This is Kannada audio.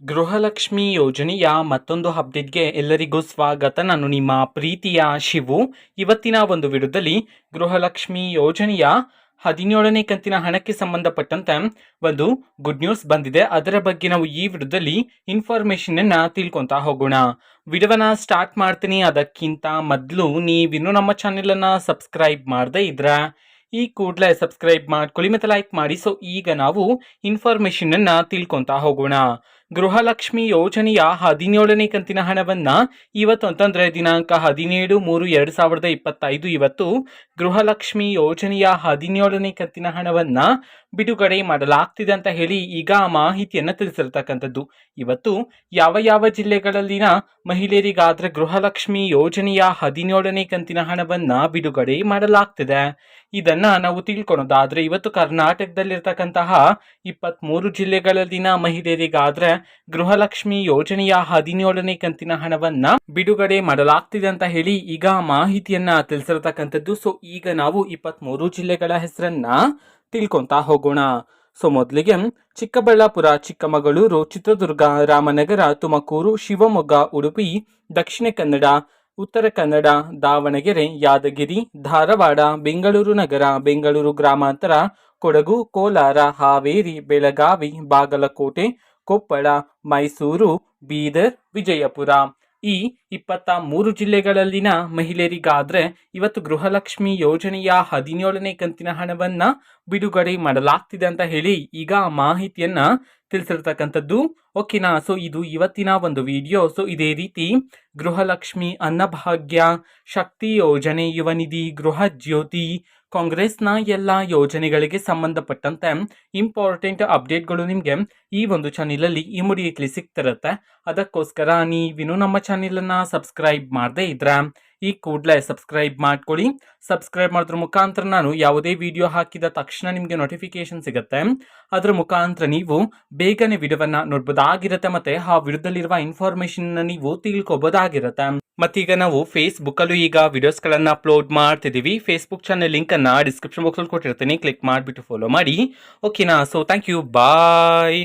ಗೃಹಲಕ್ಷ್ಮಿ ಯೋಜನೆಯ ಮತ್ತೊಂದು ಅಪ್ಡೇಟ್ಗೆ ಎಲ್ಲರಿಗೂ ಸ್ವಾಗತ. ನಾನು ನಿಮ್ಮ ಪ್ರೀತಿಯ ಶಿವು. ಇವತ್ತಿನ ಒಂದು ವಿಡಿಯೋದಲ್ಲಿ ಗೃಹಲಕ್ಷ್ಮಿ ಯೋಜನೆಯ 17ನೇ ಕಂತಿನ ಹಣಕ್ಕೆ ಸಂಬಂಧಪಟ್ಟಂತೆ ಒಂದು ಗುಡ್ ನ್ಯೂಸ್ ಬಂದಿದೆ. ಅದರ ಬಗ್ಗೆ ನಾವು ಈ ವಿಡಿಯೋದಲ್ಲಿ ಇನ್ಫಾರ್ಮೇಶನ್ ಅನ್ನ ತಿಳ್ಕೊಂತಾ ಹೋಗೋಣ. ವಿಡಿಯೋನ ಸ್ಟಾರ್ಟ್ ಮಾಡ್ತೀನಿ. ಅದಕ್ಕಿಂತ ಮೊದಲು ನೀವಿನ್ನೂ ನಮ್ಮ ಚಾನೆಲ್ ಅನ್ನ ಸಬ್ಸ್ಕ್ರೈಬ್ ಮಾಡದೇ ಇದ್ರೆ ಈ ಕೂಡಲೇ ಸಬ್ಸ್ಕ್ರೈಬ್ ಮಾಡ್ಕೊಳ್ಳಿ ಮತ್ತು ಲೈಕ್ ಮಾಡಿ. ಸೊ ಈಗ ನಾವು ಇನ್ಫಾರ್ಮೇಶನ್ ಅನ್ನ ತಿಳ್ಕೊಂತಾ ಹೋಗೋಣ. ಗೃಹಲಕ್ಷ್ಮಿ ಯೋಜನೆಯ 17ನೇ ಕಂತಿನ ಹಣವನ್ನ ಇವತ್ತು ಅಂತಂದ್ರೆ ದಿನಾಂಕ 17/3/2025 ಇವತ್ತು ಗೃಹಲಕ್ಷ್ಮಿ ಯೋಜನೆಯ 17ನೇ ಕಂತಿನ ಹಣವನ್ನ ಬಿಡುಗಡೆ ಮಾಡಲಾಗ್ತಿದೆ ಅಂತ ಹೇಳಿ ಈಗ ಮಾಹಿತಿಯನ್ನ ತಿಳಿಸಿರ್ತಕ್ಕಂಥದ್ದು. ಇವತ್ತು ಯಾವ ಯಾವ ಜಿಲ್ಲೆಗಳಲ್ಲಿನ ಮಹಿಳೆಯರಿಗಾದ್ರೆ ಗೃಹಲಕ್ಷ್ಮಿ ಯೋಜನೆಯ 17ನೇ ಕಂತಿನ ಹಣವನ್ನ ಬಿಡುಗಡೆ ಮಾಡಲಾಗ್ತಿದೆ ಇದನ್ನ ನಾವು ತಿಳ್ಕೊಳೋದಾದ್ರೆ, ಇವತ್ತು ಕರ್ನಾಟಕದಲ್ಲಿರ್ತಕ್ಕಂತಹ 23 ಜಿಲ್ಲೆಗಳಲ್ಲಿನ ಮಹಿಳೆಯರಿಗಾದ್ರೆ ಗೃಹಲಕ್ಷ್ಮಿ ಯೋಜನೆಯ 17ನೇ ಕಂತಿನ ಹಣವನ್ನ ಬಿಡುಗಡೆ ಮಾಡಲಾಗ್ತಿದೆ ಅಂತ ಹೇಳಿ ಈಗ ಮಾಹಿತಿಯನ್ನ ತಿಳಿಸಿರ್ತಕ್ಕಂಥದ್ದು. ಸೊ ಈಗ ನಾವು 23 ಜಿಲ್ಲೆಗಳ ಹೆಸರನ್ನ ತಿಳ್ಕೊಂತಾ ಹೋಗೋಣ. ಸೊ ಮೊದಲಿಗೆ ಚಿಕ್ಕಬಳ್ಳಾಪುರ, ಚಿಕ್ಕಮಗಳೂರು, ಚಿತ್ರದುರ್ಗ, ರಾಮನಗರ, ತುಮಕೂರು, ಶಿವಮೊಗ್ಗ, ಉಡುಪಿ, ದಕ್ಷಿಣ ಕನ್ನಡ, ಉತ್ತರ ಕನ್ನಡ, ದಾವಣಗೆರೆ, ಯಾದಗಿರಿ, ಧಾರವಾಡ, ಬೆಂಗಳೂರು ನಗರ, ಬೆಂಗಳೂರು ಗ್ರಾಮಾಂತರ, ಕೊಡಗು, ಕೋಲಾರ, ಹಾವೇರಿ, ಬೆಳಗಾವಿ, ಬಾಗಲಕೋಟೆ, ಕೊಪ್ಪಳ, ಮೈಸೂರು, ಬೀದರ್, ವಿಜಯಪುರ ಈ 23 ಜಿಲ್ಲೆಗಳಲ್ಲಿನ ಮಹಿಳೆಯರಿಗಾದ್ರೆ ಇವತ್ತು ಗೃಹಲಕ್ಷ್ಮಿ ಯೋಜನೆಯ 17ನೇ ಕಂತಿನ ಹಣವನ್ನ ಬಿಡುಗಡೆ ಮಾಡಲಾಗ್ತಿದೆ ಅಂತ ಹೇಳಿ ಈಗ ಮಾಹಿತಿಯನ್ನ ತಿಳಿಸಿರ್ತಕ್ಕಂಥದ್ದು. ಓಕೆನಾ. ಸೊ ಇದು ಇವತ್ತಿನ ಒಂದು ವಿಡಿಯೋ. ಸೊ ಇದೇ ರೀತಿ ಗೃಹಲಕ್ಷ್ಮಿ, ಅನ್ನಭಾಗ್ಯ, ಶಕ್ತಿ ಯೋಜನೆ, ಯುವ ನಿಧಿ, ಗೃಹ ಜ್ಯೋತಿ, ಕಾಂಗ್ರೆಸ್ನ ಎಲ್ಲ ಯೋಜನೆಗಳಿಗೆ ಸಂಬಂಧಪಟ್ಟಂತೆ ಇಂಪಾರ್ಟೆಂಟ್ ಅಪ್ಡೇಟ್ಗಳು ನಿಮಗೆ ಈ ಒಂದು ಚಾನೆಲಲ್ಲಿ ಇಮಿಡಿಯೇಟ್ಲಿ ಸಿಗ್ತಿರುತ್ತೆ. ಅದಕ್ಕೋಸ್ಕರ ನೀವಿನ್ನೂ ನಮ್ಮ ಚಾನೆಲನ್ನು ಸಬ್ಸ್ಕ್ರೈಬ್ ಮಾಡದೇ ಇದ್ರೆ ಈ ಕೂಡಲೇ ಸಬ್ಸ್ಕ್ರೈಬ್ ಮಾಡ್ಕೊಳ್ಳಿ. ಸಬ್ಸ್ಕ್ರೈಬ್ ಮಾಡೋದ್ರ ಮುಖಾಂತರ ನಾನು ಯಾವುದೇ ವಿಡಿಯೋ ಹಾಕಿದ ತಕ್ಷಣ ನಿಮಗೆ ನೋಟಿಫಿಕೇಶನ್ ಸಿಗುತ್ತೆ. ಅದರ ಮುಖಾಂತರ ನೀವು ಬೇಗನೆ ವಿಡಿಯೋವನ್ನ ನೋಡ್ಬೋದಾಗಿರುತ್ತೆ ಮತ್ತೆ ಆ ವಿಡಿಯೋದಲ್ಲಿರುವ ಇನ್ಫಾರ್ಮೇಶನ್ ನೀವು ತಿಳ್ಕೊಬೋದಾಗಿರುತ್ತೆ. ಮತ್ತೀಗ ನಾವು ಫೇಸ್ಬುಕ್ ಅಲ್ಲೂ ಈಗ ವಿಡಿಯೋಸ್ಗಳನ್ನ ಅಪ್ಲೋಡ್ ಮಾಡ್ತಿದ್ದೀವಿ. ಫೇಸ್ಬುಕ್ ಚಾನೆಲ್ ಲಿಂಕ್ ಅನ್ನ ಡಿಸ್ಕ್ರಿಪ್ಷನ್ ಬಾಕ್ಸ್ ಅಲ್ಲಿ ಕೊಟ್ಟಿರ್ತೀನಿ, ಕ್ಲಿಕ್ ಮಾಡಿಬಿಟ್ಟು ಫಾಲೋ ಮಾಡಿ. ಓಕೆನಾ. So thank you, bye.